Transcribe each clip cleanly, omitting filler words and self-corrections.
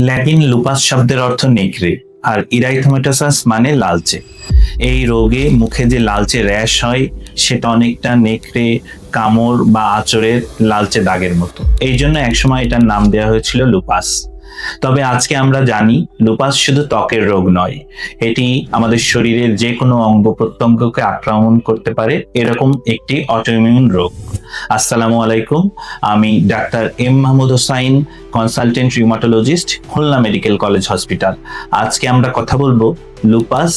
Latin lupus শব্দের অর্থ নেকড়ে, আর ইরাইথোমেটোসাস মানে লালচে। এই রোগে মুখে যে লালচে র্যাশ হয় সেটা অনেকটা নেকড়ে কামড় বা আঁচড়ের লালচে দাগের মতো। এই জন্য একসময় এটার নাম দেওয়া হয়েছিল লুপাস। তবে আজকে আমরা জানি লুপাস শুধু ত্বকের রোগ নয়, এটি আমাদের শরীরের যে কোনো অঙ্গ প্রত্যঙ্গকে আক্রমণ করতে পারে এরকম একটি অটোইমিউন রোগ। আসসালামু আলাইকুম, আমি ডাক্তার M Mahmud Hossain, consultant rheumatologist, Khulna medical college hospital. আজকে আমরা কথা বলবো লুপাস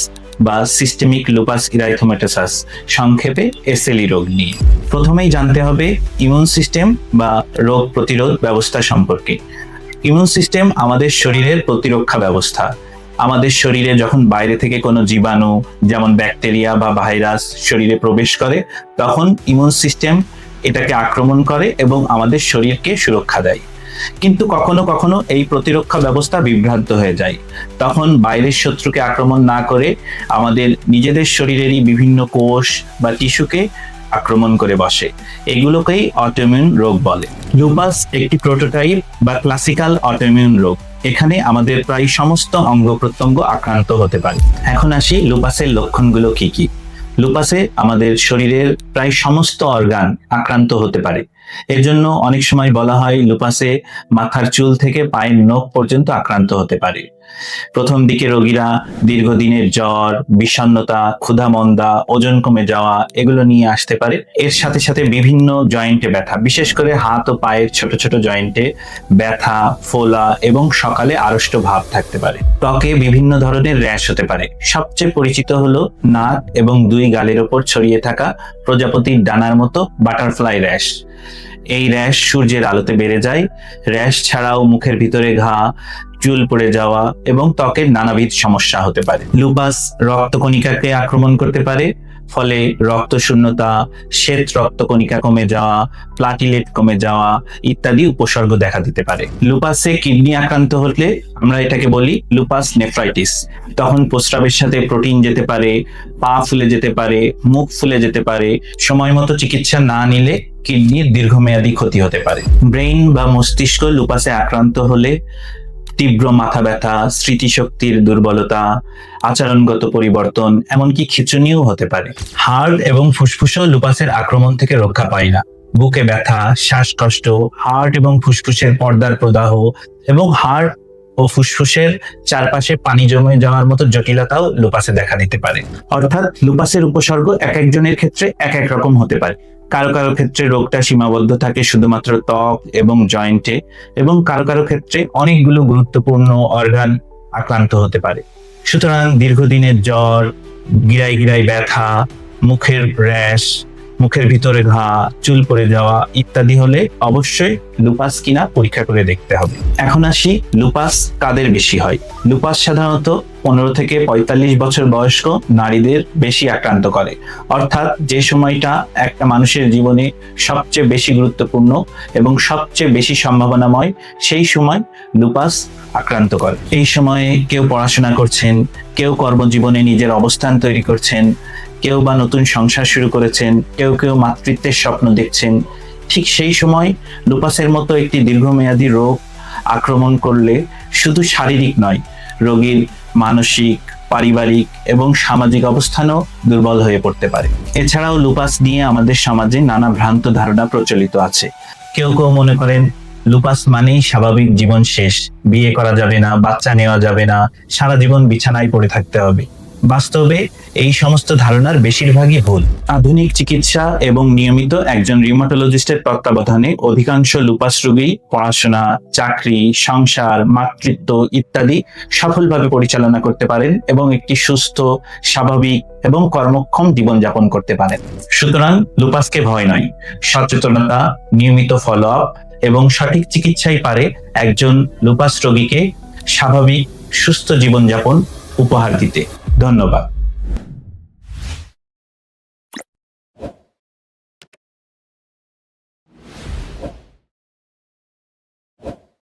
বা সিস্টেমিক লুপাস ইরাইথোমেটোসাস, সংক্ষেপে এসএলই রোগ নিয়ে। প্রথমেই জানতে হবে ইমিউন সিস্টেম বা রোগ প্রতিরোধ ব্যবস্থা সম্পর্কে। ইমিউন সিস্টেম আমাদের শরীরের প্রতিরক্ষা ব্যবস্থা। আমাদের শরীরে যখন বাইরে থেকে কোনো জীবাণু যেমন ব্যাকটেরিয়া বা ভাইরাস শরীরে প্রবেশ করে, তখন ইমিউন সিস্টেম এটাকে আক্রমণ করে এবং আমাদের শরীরকে সুরক্ষা দেয়। কিন্তু কখনো কখনো এই প্রতিরক্ষা ব্যবস্থা বিভ্রান্ত হয়ে যায়। তখন বাইরের শত্রুকে আক্রমণ না করে আমাদের নিজেদের শরীরেরই বিভিন্ন কোষ বা টিস্যুকে আক্রমণ করে বসে। এগুলোকেই অটোইমিউন রোগ বলে। লুপাস একটি প্রোটোটাইপ বা ক্লাসিক্যাল অটোইমিউন রোগ। এখানে আমাদের প্রায় সমস্ত অঙ্গ প্রত্যঙ্গ আক্রান্ত হতে পারে। এখন আসি লুপাসের লক্ষণগুলো কি কি। লুপাসে আমাদের শরীরের প্রায় সমস্ত অর্গান আক্রান্ত হতে পারে। এর জন্য অনেক সময় বলা হয় লুপাসে মাথার চুল থেকে পায়ের নখ পর্যন্ত আক্রান্ত হতে পারে। প্রথম দিকে রোগীরা দীর্ঘদিনের জ্বর, বিষণ্ণতা, ক্ষুধামন্দা, ওজন কমে যাওয়া এগুলো নিয়ে আসতে পারে। এর সাথে সাথে বিভিন্ন জয়েন্টে ব্যথা, বিশেষ করে হাত ও পায়ের ছোট ছোট জয়েন্টে ব্যথা, ফোলা এবং সকালে আড়ষ্ট ভাব থাকতে পারে। ত্বকে বিভিন্ন ধরনের র্যাশ হতে পারে। সবচেয়ে পরিচিত হলো নাক এবং দুই গালের ওপর ছড়িয়ে থাকা প্রজাপতির ডানার মতো বাটারফ্লাই র্যাশ। এই র্যাশ সূর্যের আলোতে বেড়ে যায়। র্যাশ ছাড়াও মুখের ভিতরে ঘা, চুল পড়ে যাওয়া এবং ত্বকের নানাবিধ সমস্যা হতে পারে। লুপাস রক্তকণিকাকে আক্রমণ করতে পারে, ফলে রক্ত শূন্যতা, শ্বেত রক্তকণিকা কমে যাওয়া, প্লাটিলেট কমে যাওয়া ইত্যাদি উপসর্গ দেখা দিতে পারে। লুপাসে কিডনি আক্রান্ত হলে আমরা এটাকে বলি লুপাস নেফ্রাইটিস। তখন প্রস্রাবের সাথে প্রোটিন যেতে পারে, পা ফুলে যেতে পারে, মুখ ফুলে যেতে পারে। সময় মতো চিকিৎসা না নিলে কিডনির দীর্ঘমেয়াদী ক্ষতি হতে পারে। ব্রেইন বা মস্তিষ্ক লুপাসে আক্রান্ত হলে তীব্র মাথা ব্যথা, স্মৃতিশক্তির দুর্বলতা, আচরণগত পরিবর্তন, এমনকি খিঁচুনিও হতে পারে। হার্ট এবং ফুসফুসও লুপাসের আক্রমণ থেকে রক্ষা পায় না। বুকে ব্যথা, শ্বাসকষ্ট, হার্ট এবং ফুসফুসের পর্দার প্রদাহ এবং হার্ট ও ফুসফুসের চারপাশে পানি জমে যাওয়ার মতো জটিলতাও লুপাসে দেখা দিতে পারে। অর্থাৎ লুপাসের উপসর্গ এক একজনের ক্ষেত্রে এক এক রকম হতে পারে। কারো কারো ক্ষেত্রে রোগটা সীমাবদ্ধ থাকে শুধুমাত্র ত্বক এবং জয়েন্টে, এবং কারো কারো ক্ষেত্রে অনেকগুলো গুরুত্বপূর্ণ অর্গান আক্রান্ত হতে পারে। সুতরাং দীর্ঘদিনের জ্বর, গিরায় গিরায় ব্যথা, মুখের র্যাশ, মুখের ভিতরে ঘা, চুল পড়ে যাওয়া ইত্যাদি হলে অবশ্যই লুপাস কিনা পরীক্ষা করে দেখতে হবে। এখন আসি লুপাস কাদের বেশি হয়। লুপাস সাধারণত 15 থেকে 45 বছর বয়স্ক নারীদের বেশি আক্রান্ত করে। অর্থাৎ যে সময়টা একটা মানুষের জীবনে সবচেয়ে বেশি গুরুত্বপূর্ণ এবং সবচেয়ে বেশি সম্ভাবনাময়, সেই সময় লুপাস আক্রান্ত করে। এই সময়ে কেউ পড়াশোনা করছেন, কেউ কর্মজীবনে নিজের অবস্থান তৈরি করছেন, কেউ বা নতুন সংসার শুরু করেছেন, কেউ কেউ মাতৃত্বের স্বপ্ন দেখছেন। ঠিক সেই সময় লুপাসের মতো একটি দীর্ঘমেয়াদী রোগ আক্রমণ করলে শুধু শারীরিক নয়, রোগীর মানসিক, পারিবারিক এবং সামাজিক অবস্থানও দুর্বল হয়ে পড়তে পারে। এছাড়াও লুপাস নিয়ে আমাদের সমাজে নানা ভ্রান্ত ধারণা প্রচলিত আছে। কেউ কেউ মনে করেন লুপাস মানেই স্বাভাবিক জীবন শেষ, বিয়ে করা যাবে না, বাচ্চা নেওয়া যাবে না, সারা জীবন বিছানায় পড়ে থাকতে হবে। বাস্তবে এই সমস্ত ধারণার বেশিরভাগই ভুল। আধুনিক চিকিৎসা এবং নিয়মিত একজন রিউমাটোলজিস্টের তত্ত্বাবধানে অধিকাংশ লুপাস রোগী পড়াশোনা, চাকরি, সংসার, মাতৃত্ব ইত্যাদি সফলভাবে পরিচালনা করতে পারেন এবং একটি সুস্থ, স্বাভাবিক এবং কর্মক্ষম জীবনযাপন করতে পারেন। সুতরাং লুপাসকে ভয় নয়, সচেতনতা, নিয়মিত ফলো আপ এবং সঠিক চিকিৎসাই পারে একজন লুপাস রোগীকে স্বাভাবিক সুস্থ জীবনযাপন উপহার দিতে। ধন্যবাদ।